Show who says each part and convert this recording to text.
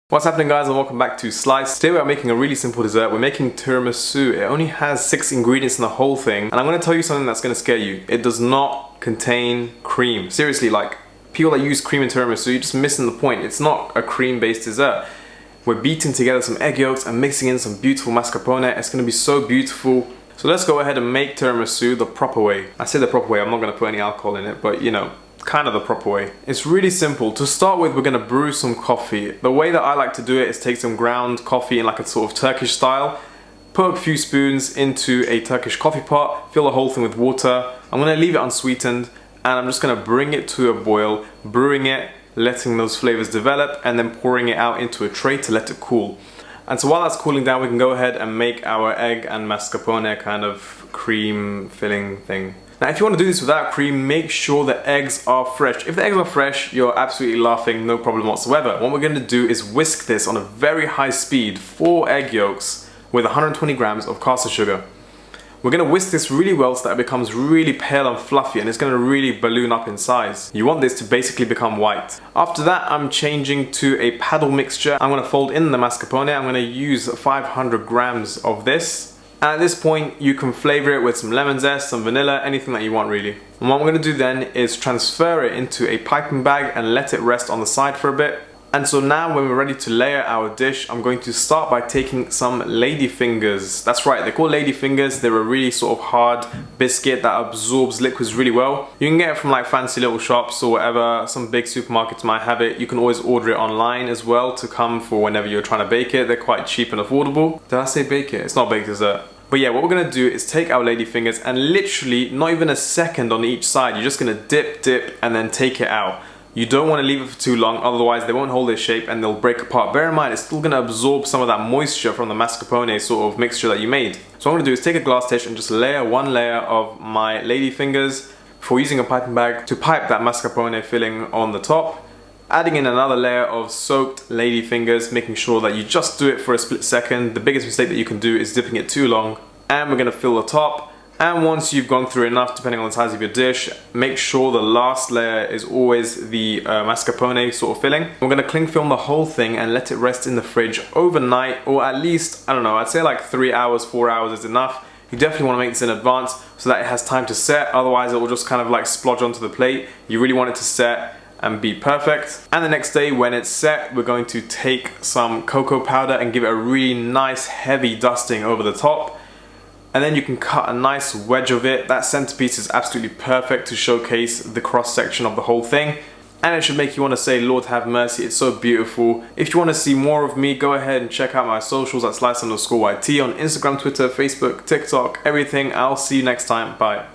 Speaker 1: What's happening, guys, and welcome back to Slice. Today we are making a really simple dessert. We're making tiramisu. It only has 6 ingredients in the whole thing, and I'm going to tell you something that's going to scare you. It does not contain cream. Seriously, like, people that use cream in tiramisu, you're just missing the point. It's not a cream-based dessert. We're beating together some egg yolks and mixing in some beautiful mascarpone. It's going to be so beautiful. So let's go ahead and make tiramisu the proper way. I say the proper way, I'm not going to put any alcohol in it, but you know, kind of the proper way. It's really simple. To start with, we're going to brew some coffee. The way that I like to do it is take some ground coffee in like a sort of Turkish style, put a few spoons into a Turkish coffee pot, fill the whole thing with water. I'm going to leave it unsweetened, and I'm just going to bring it to a boil, brewing it, letting those flavors develop, and then pouring it out into a tray to let it cool. And so while that's cooling down, we can go ahead and make our egg and mascarpone kind of cream filling thing. Now, if you want to do this without cream, make sure the eggs are fresh. If the eggs are fresh, you're absolutely laughing, no problem whatsoever. What we're going to do is whisk this on a very high speed, 4 egg yolks with 120 grams of caster sugar. We're going to whisk this really well so that it becomes really pale and fluffy, and it's going to really balloon up in size. You want this to basically become white. After that, I'm changing to a paddle mixture. I'm going to fold in the mascarpone. I'm going to use 500 grams of this. And at this point, you can flavor it with some lemon zest, some vanilla, anything that you want really. And what I'm going to do then is transfer it into a piping bag and let it rest on the side for a bit. And so now when we're ready to layer our dish, I'm going to start by taking some lady fingers. That's right, they're called lady fingers. They're a really sort of hard biscuit that absorbs liquids really well. You can get it from like fancy little shops or whatever. Some big supermarkets might have it. You can always order it online as well to come for whenever you're trying to bake it. They're quite cheap and affordable. Did I say bake it? It's not baked dessert. But yeah, what we're gonna do is take our lady fingers and literally not even a second on each side. You're just gonna dip, and then take it out. You don't want to leave it for too long, otherwise they won't hold their shape and they'll break apart. Bear in mind, it's still going to absorb some of that moisture from the mascarpone sort of mixture that you made. So what I'm going to do is take a glass dish and just layer one layer of my lady fingers before using a piping bag to pipe that mascarpone filling on the top. Adding in another layer of soaked lady fingers, making sure that you just do it for a split second. The biggest mistake that you can do is dipping it too long. And we're going to fill the top. And once you've gone through enough, depending on the size of your dish, make sure the last layer is always the mascarpone sort of filling. We're going to cling film the whole thing and let it rest in the fridge overnight, or at least, I don't know, I'd say like 3 hours, 4 hours is enough. You definitely want to make this in advance so that it has time to set, otherwise it will just kind of like splodge onto the plate. You really want it to set and be perfect. And the next day when it's set, we're going to take some cocoa powder and give it a really nice heavy dusting over the top. And then you can cut a nice wedge of it. That centerpiece is absolutely perfect to showcase the cross section of the whole thing. And it should make you want to say, Lord have mercy, it's so beautiful. If you want to see more of me, go ahead and check out my socials at slice_YT on Instagram, Twitter, Facebook, TikTok, everything. I'll see you next time. Bye.